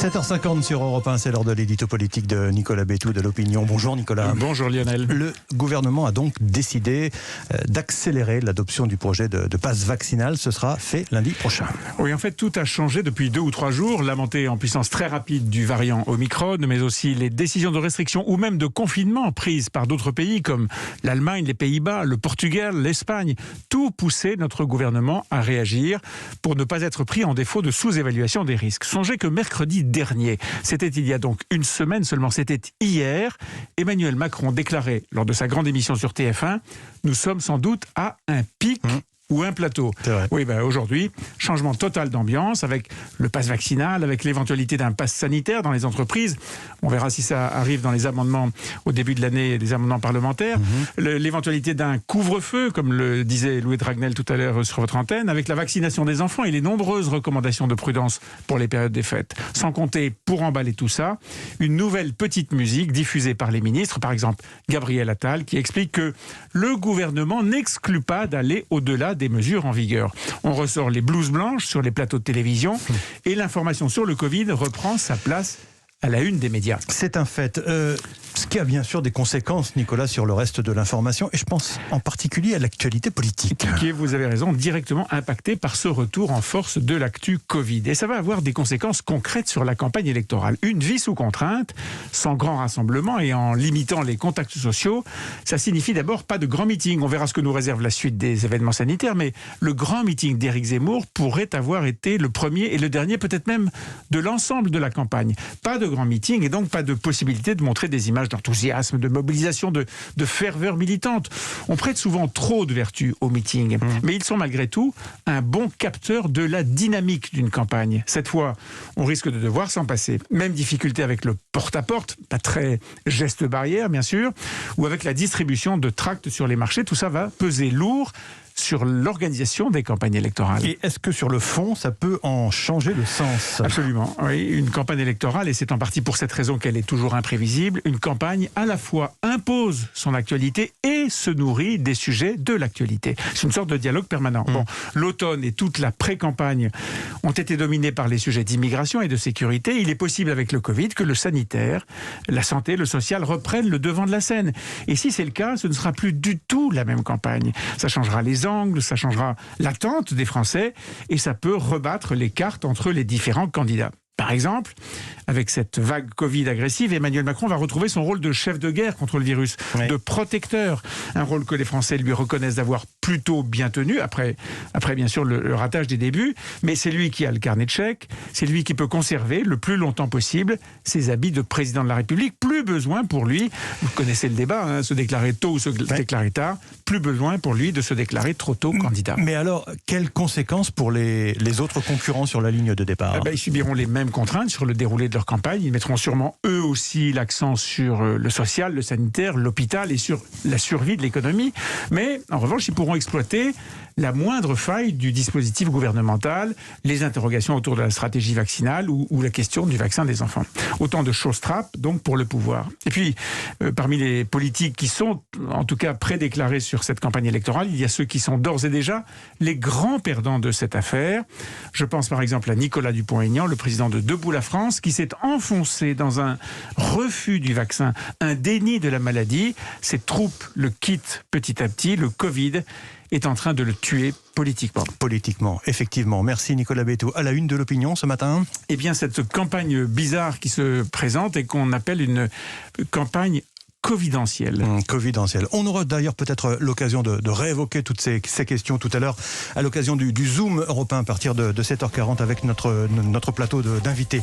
7h50 sur Europe 1, c'est l'heure de l'édito politique de Nicolas Bétou de l'Opinion. Bonjour Nicolas. Bonjour Lionel. Le gouvernement a donc décidé d'accélérer l'adoption du projet de passe vaccinal. Ce sera fait lundi prochain. Oui, en fait, tout a changé depuis 2 ou 3 jours. La montée en puissance très rapide du variant Omicron, mais aussi les décisions de restriction ou même de confinement prises par d'autres pays comme l'Allemagne, les Pays-Bas, le Portugal, l'Espagne. Tout poussait notre gouvernement à réagir pour ne pas être pris en défaut de sous-évaluation des risques. Songez que mercredi dernier, c'était il y a donc une semaine seulement, c'était hier, Emmanuel Macron déclarait lors de sa grande émission sur TF1 « Nous sommes sans doute à un pic ». Ou un plateau. Oui, aujourd'hui, changement total d'ambiance avec le pass vaccinal, avec l'éventualité d'un pass sanitaire dans les entreprises. On verra si ça arrive dans les amendements au début de l'année, des amendements parlementaires. L'éventualité d'un couvre-feu, comme le disait Louis Dragnel tout à l'heure sur votre antenne, avec la vaccination des enfants et les nombreuses recommandations de prudence pour les périodes des fêtes. Sans compter, pour emballer tout ça, une nouvelle petite musique diffusée par les ministres, par exemple Gabriel Attal, qui explique que le gouvernement n'exclut pas d'aller au-delà des mesures en vigueur. On ressort les blouses blanches sur les plateaux de télévision et l'information sur le Covid reprend sa place à la une des médias. C'est un fait. Ce qui a bien sûr des conséquences, Nicolas, sur le reste de l'information, et je pense en particulier à l'actualité politique. Qui est, vous avez raison, directement impactée par ce retour en force de l'actu Covid. Et ça va avoir des conséquences concrètes sur la campagne électorale. Une vie sous contrainte, sans grand rassemblement et en limitant les contacts sociaux, ça signifie d'abord pas de grand meeting. On verra ce que nous réserve la suite des événements sanitaires, mais le grand meeting d'Éric Zemmour pourrait avoir été le premier et le dernier, peut-être même de l'ensemble de la campagne. Pas de grand meeting et donc pas de possibilité de montrer des images d'enthousiasme, de mobilisation, de ferveur militante. On prête souvent trop de vertu aux meetings, mais ils sont malgré tout un bon capteur de la dynamique d'une campagne. Cette fois, on risque de devoir s'en passer. Même difficulté avec le porte-à-porte, pas très geste barrière bien sûr, ou avec la distribution de tracts sur les marchés, tout ça va peser lourd sur l'organisation des campagnes électorales. Et est-ce que sur le fond, ça peut en changer le sens ? Absolument, oui. Une campagne électorale, et c'est en partie pour cette raison qu'elle est toujours imprévisible, une campagne à la fois impose son actualité et se nourrit des sujets de l'actualité. C'est une sorte de dialogue permanent. Bon, l'automne et toute la pré-campagne ont été dominés par les sujets d'immigration et de sécurité. Il est possible avec le Covid que le sanitaire, la santé, le social reprennent le devant de la scène. Et si c'est le cas, ce ne sera plus du tout la même campagne. Ça changera les angles, ça changera l'attente des Français et ça peut rebattre les cartes entre les différents candidats. Par exemple, avec cette vague Covid agressive, Emmanuel Macron va retrouver son rôle de chef de guerre contre le virus, de protecteur. Un rôle que les Français lui reconnaissent d'avoir plutôt bien tenu, après bien sûr le ratage des débuts, mais c'est lui qui a le carnet de chèques, c'est lui qui peut conserver le plus longtemps possible ses habits de président de la République. Plus besoin pour lui, vous connaissez le débat, se déclarer tôt ou se déclarer tard, plus besoin pour lui de se déclarer trop tôt candidat. Mais alors, quelles conséquences pour les autres concurrents sur la ligne de départ ? Ils subiront les mêmes contraintes sur le déroulé de leur campagne. Ils mettront sûrement eux aussi l'accent sur le social, le sanitaire, l'hôpital et sur la survie de l'économie. Mais en revanche, ils pourront exploiter la moindre faille du dispositif gouvernemental, les interrogations autour de la stratégie vaccinale ou la question du vaccin des enfants. Autant de choses trappes donc pour le pouvoir. Et puis, parmi les politiques qui sont en tout cas prédéclarés sur cette campagne électorale, il y a ceux qui sont d'ores et déjà les grands perdants de cette affaire. Je pense par exemple à Nicolas Dupont-Aignan, le président de Debout la France, qui s'est enfoncé dans un refus du vaccin, un déni de la maladie. Ses troupes le quittent petit à petit. Le Covid est en train de le tuer politiquement. Politiquement, effectivement. Merci Nicolas Bétou. À la une de l'Opinion ce matin ? Eh bien, cette campagne bizarre qui se présente et qu'on appelle une campagne covidentielle. Covidentielle. On aura d'ailleurs peut-être l'occasion de réévoquer toutes ces questions tout à l'heure à l'occasion du Zoom européen à partir de 7h40 avec notre plateau d'invités.